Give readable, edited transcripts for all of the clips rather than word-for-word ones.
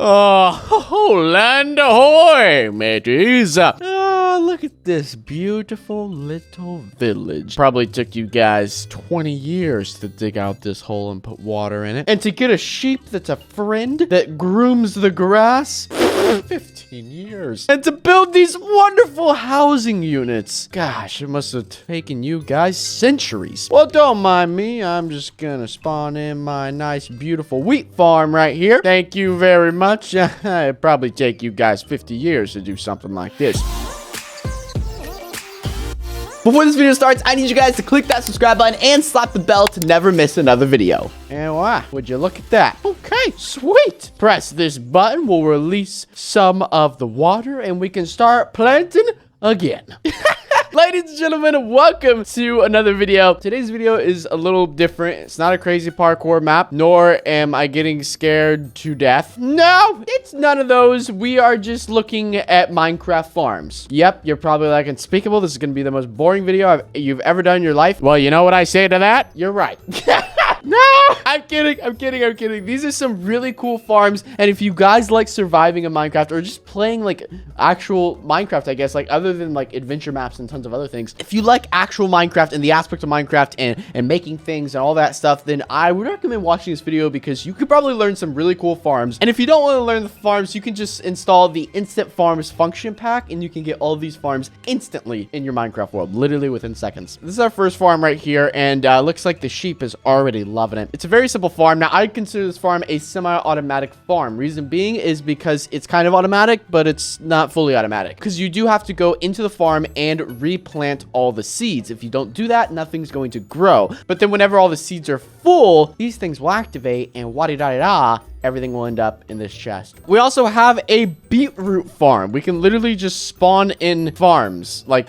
Oh, land ahoy, mateys. Look at this beautiful little village. Probably took you guys 20 years to dig out this hole and put water in it. And to get a sheep that's a friend that grooms the grass, 15 years. And to build these wonderful housing units. Gosh, it must have taken you guys centuries. Well, don't mind me. I'm just gonna spawn in my nice, beautiful wheat farm right here. Thank you very much. It'd probably take you guys 50 years to do something like this. Before this video starts, I need you guys to click that subscribe button and slap the bell to never miss another video. And wow, would you look at that? Okay, sweet. Press this button will release some of the water and we can start planting again. Ladies and gentlemen, welcome to another video. Today's video is a little different. It's not a crazy parkour map, nor am I getting scared to death. No, it's none of those. We are just looking at Minecraft farms. Yep, you're probably like, Unspeakable, this is going to be the most boring video you've ever done in your life. Well, you know what I say to that? You're right. No, I'm kidding. These are some really cool farms. And if you guys like surviving in Minecraft or just playing like actual Minecraft, I guess, like other than like adventure maps and tons of other things, if you like actual Minecraft and the aspect of Minecraft and making things and all that stuff, then I would recommend watching this video because you could probably learn some really cool farms. And if you don't want to learn the farms, you can just install the Instant Farms function pack and you can get all these farms instantly in your Minecraft world, literally within seconds. This is our first farm right here, and looks like the sheep is already loving it. It's a very simple farm. Now, I consider this farm a semi-automatic farm. Reason being is because it's kind of automatic, but it's not fully automatic. Because you do have to go into the farm and replant all the seeds. If you don't do that, nothing's going to grow. But then whenever all the seeds are full, these things will activate and wadi-da-da-da, everything will end up in this chest. We also have a beetroot farm. We can literally just spawn in farms like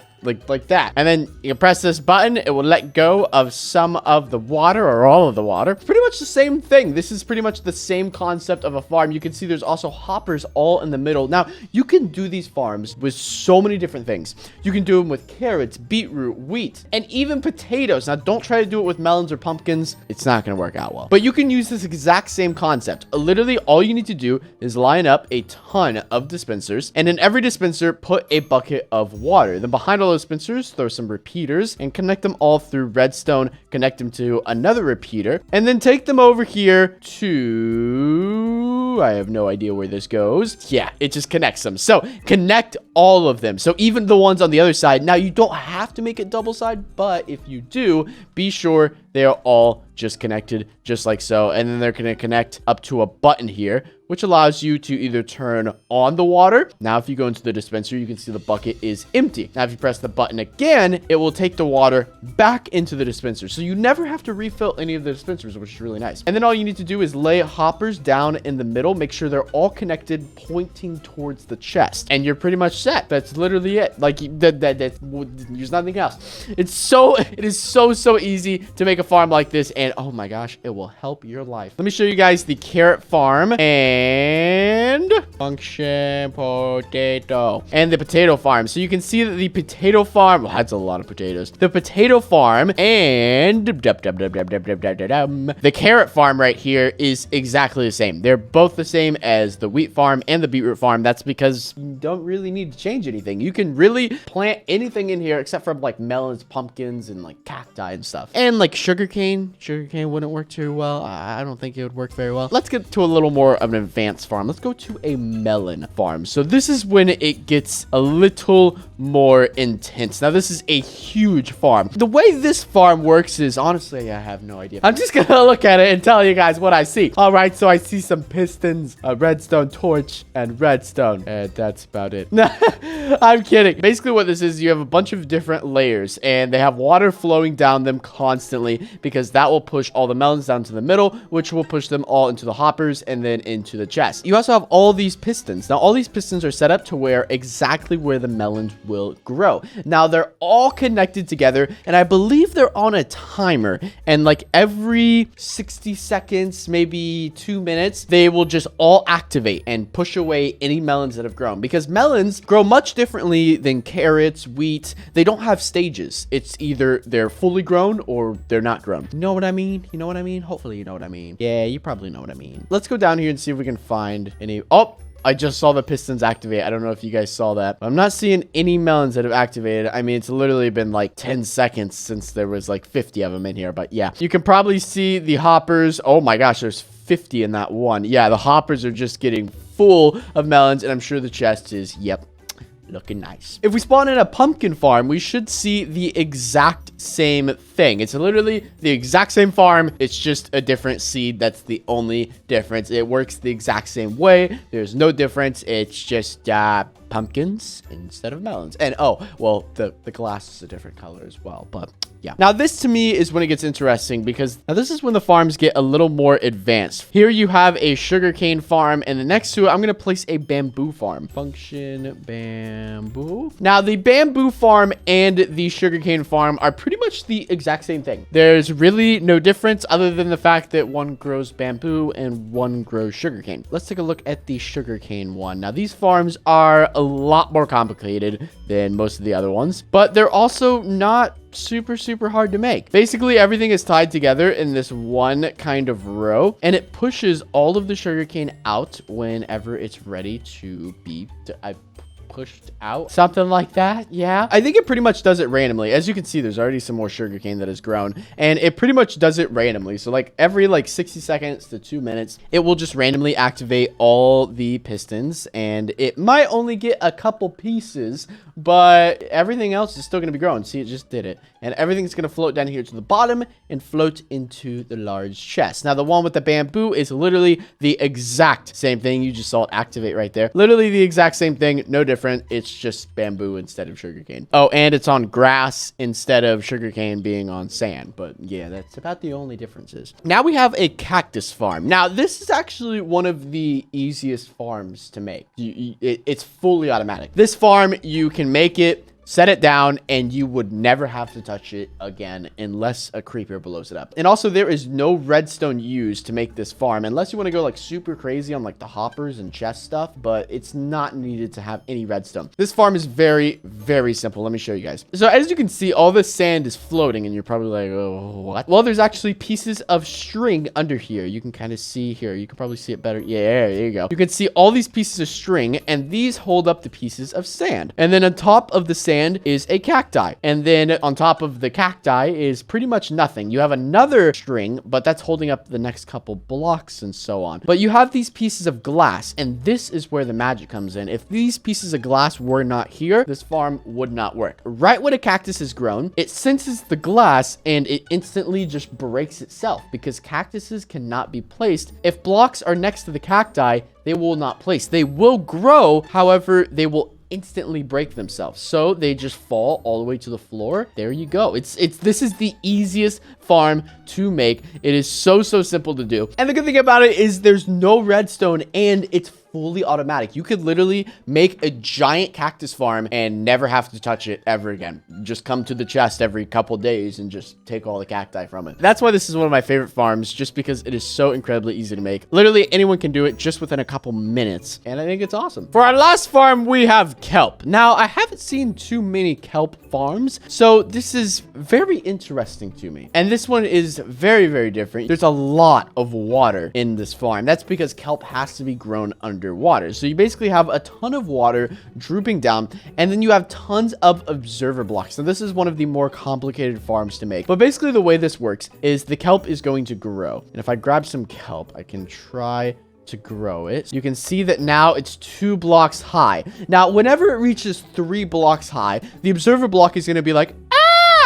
that. And then you press this button, it will let go of some of the water or all of the water. It's pretty much the same thing. This is pretty much the same concept of a farm. You can see there's also hoppers all in the middle. Now, you can do these farms with so many different things. You can do them with carrots, beetroot, wheat, and even potatoes. Now, don't try to do it with melons or pumpkins. It's not going to work out well. But you can use this exact same concept. Literally, all you need to do is line up a ton of dispensers, and in every dispenser, put a bucket of water. Then behind all those dispensers, throw some repeaters and connect them all through redstone, connect them to another repeater, and then take them over here to... I have no idea where this goes. Yeah, it just connects them. So connect all of them. So even the ones on the other side. Now, you don't have to make it double side, but if you do, be sure they are all just connected just like so. And then they're going to connect up to a button here, which allows you to either turn on the water. Now, if you go into the dispenser, you can see the bucket is empty. Now, if you press the button again, it will take the water back into the dispenser. So you never have to refill any of the dispensers, which is really nice. And then all you need to do is lay hoppers down in the middle, make sure they're all connected, pointing towards the chest. And you're pretty much set. That's literally it. Like, there's nothing else. It is so easy to make a farm like this. And oh my gosh, it will help your life. Let me show you guys the carrot farm and function potato and the potato farm. So you can see that the potato farm, well, that's a lot of potatoes. The potato farm and the carrot farm right here is exactly the same. They're both the same as the wheat farm and the beetroot farm. That's because you don't really need to change anything. You can really plant anything in here except for like melons, pumpkins, and like cacti and stuff. And like sugarcane. Sugarcane wouldn't work too well. I don't think it would work very well. Let's get to a little more of an advanced farm. Let's go to a melon farm. So this is when it gets a little more intense. Now, this is a huge farm. The way this farm works is, honestly, I have no idea. I'm just gonna look at it and tell you guys what I see. All right, so I see some pistons, a redstone torch, and redstone. And that's about it. I'm kidding. Basically, what this is, you have a bunch of different layers, and they have water flowing down them constantly because that will push all the melons down to the middle, which will push them all into the hoppers and then into the chest. You also have all these pistons. Now, all these pistons are set up to where exactly where the melons will grow. Now, they're all connected together, and I believe they're on a timer, and like every 60 seconds, maybe 2 minutes, they will just all activate and push away any melons that have grown, because melons grow much differently than carrots, wheat. They don't have stages. It's either they're fully grown or they're not grown. You know what I mean? You know what I mean? Hopefully you know what I mean. Yeah, you probably know what I mean. Let's go down here and see if we can find any. Oh, I just saw the pistons activate. I don't know if you guys saw that. But I'm not seeing any melons that have activated. I mean, it's literally been like 10 seconds since there was like 50 of them in here. But yeah, you can probably see the hoppers. Oh my gosh, there's 50 in that one. Yeah, the hoppers are just getting full of melons, and I'm sure the chest is, yep, looking nice. If we spawn in a pumpkin farm, we should see the exact same thing. It's literally the exact same farm. It's just a different seed. That's the only difference. It works the exact same way. There's no difference. It's just pumpkins instead of melons. And oh, well, the glass is a different color as well, but yeah. Now this to me is when it gets interesting, because now this is when the farms get a little more advanced. Here you have a sugarcane farm, and then next to it, I'm going to place a bamboo farm. Function bamboo. Now the bamboo farm and the sugarcane farm are pretty much the exact same thing. There's really no difference other than the fact that one grows bamboo and one grows sugarcane. Let's take a look at the sugarcane one. Now these farms are a lot more complicated than most of the other ones, but they're also not super hard to make. Basically, everything is tied together in this one kind of row, and it pushes all of the sugarcane out whenever it's ready to be pushed out, something like that. Yeah, I think it pretty much does it randomly. As you can see, there's already some more sugarcane that has grown, and it pretty much does it randomly. So like every like 60 seconds to 2 minutes, it will just randomly activate all the pistons, and it might only get a couple pieces, but everything else is still going to be growing. See, it just did it, and everything's going to float down here to the bottom and float into the large chest. Now the one with the bamboo is literally the exact same thing. You just saw it activate right there. Literally the exact same thing, no difference. It's just bamboo instead of sugarcane. Oh, and it's on grass instead of sugarcane being on sand. But yeah, that's about the only differences. Now we have a cactus farm. Now this is actually one of the easiest farms to make. It's fully automatic. This farm, you can make it, set it down, and you would never have to touch it again unless a creeper blows it up. And also, there is no redstone used to make this farm unless you want to go like super crazy on like the hoppers and chest stuff, but it's not needed to have any redstone. This farm is very simple. Let me show you guys. So as you can see, all the sand is floating, and you're probably like, oh, what? Well, there's actually pieces of string under here. You can kind of see here. You can probably see it better. Yeah, there you go. You can see all these pieces of string, and these hold up the pieces of sand. And then on top of the sand is a cacti, and then on top of the cacti is pretty much nothing. You have another string, but that's holding up the next couple blocks and so on. But you have these pieces of glass, and this is where the magic comes in. If these pieces of glass were not here, this farm would not work. Right when a cactus is grown, it senses the glass and it instantly just breaks itself, because cactuses cannot be placed. If blocks are next to the cacti, they will not place. They will grow, however, they will instantly break themselves, so they just fall all the way to the floor. There you go. This is the easiest farm to make. It is so simple to do, and the good thing about it is there's no redstone, and it's fully automatic. You could literally make a giant cactus farm and never have to touch it ever again. Just come to the chest every couple days and just take all the cacti from it. That's why this is one of my favorite farms, just because it is so incredibly easy to make. Literally anyone can do it just within a couple minutes, and I think it's awesome. For our last farm, we have kelp. Now, I haven't seen too many kelp farms, so this is very interesting to me. And this one is very different. There's a lot of water in this farm. That's because kelp has to be grown underwater. So you basically have a ton of water drooping down, and then you have tons of observer blocks. So this is one of the more complicated farms to make. But basically the way this works is the kelp is going to grow. And if I grab some kelp, I can try to grow it. You can see that now it's 2 blocks high. Now, whenever it reaches 3 blocks high, the observer block is going to be like,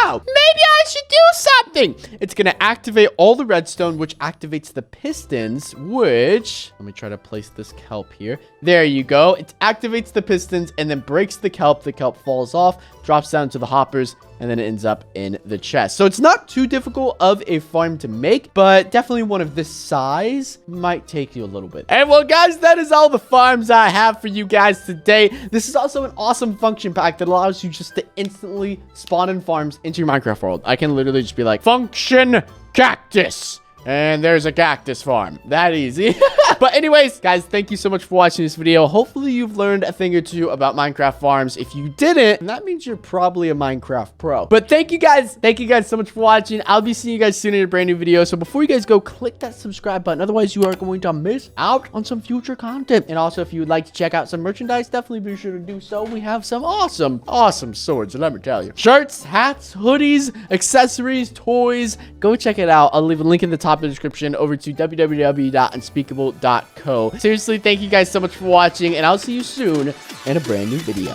maybe I should do something. It's going to activate all the redstone, which activates the pistons, which, let me try to place this kelp here. There you go. It activates the pistons and then breaks the kelp. The kelp falls off, drops down to the hoppers, and then it ends up in the chest. So it's not too difficult of a farm to make, but definitely one of this size might take you a little bit. And well, guys, that is all the farms I have for you guys today. This is also an awesome function pack that allows you just to instantly spawn in farms into your Minecraft world. I can literally just be like, function cactus. And there's a cactus farm. That easy. But anyways, guys, thank you so much for watching this video. Hopefully you've learned a thing or two about Minecraft farms. If you didn't, that means you're probably a Minecraft pro. But thank you guys so much for watching. I'll be seeing you guys soon in a brand new video. So before you guys go, click that subscribe button. Otherwise, you are going to miss out on some future content. And also, if you would like to check out some merchandise, definitely be sure to do so. We have some awesome swords, let me tell you. Shirts, hats, hoodies, accessories, toys. Go check it out. I'll leave a link in the top of the description over to www.unspeakable.co. Seriously, thank you guys so much for watching, and I'll see you soon in a brand new video.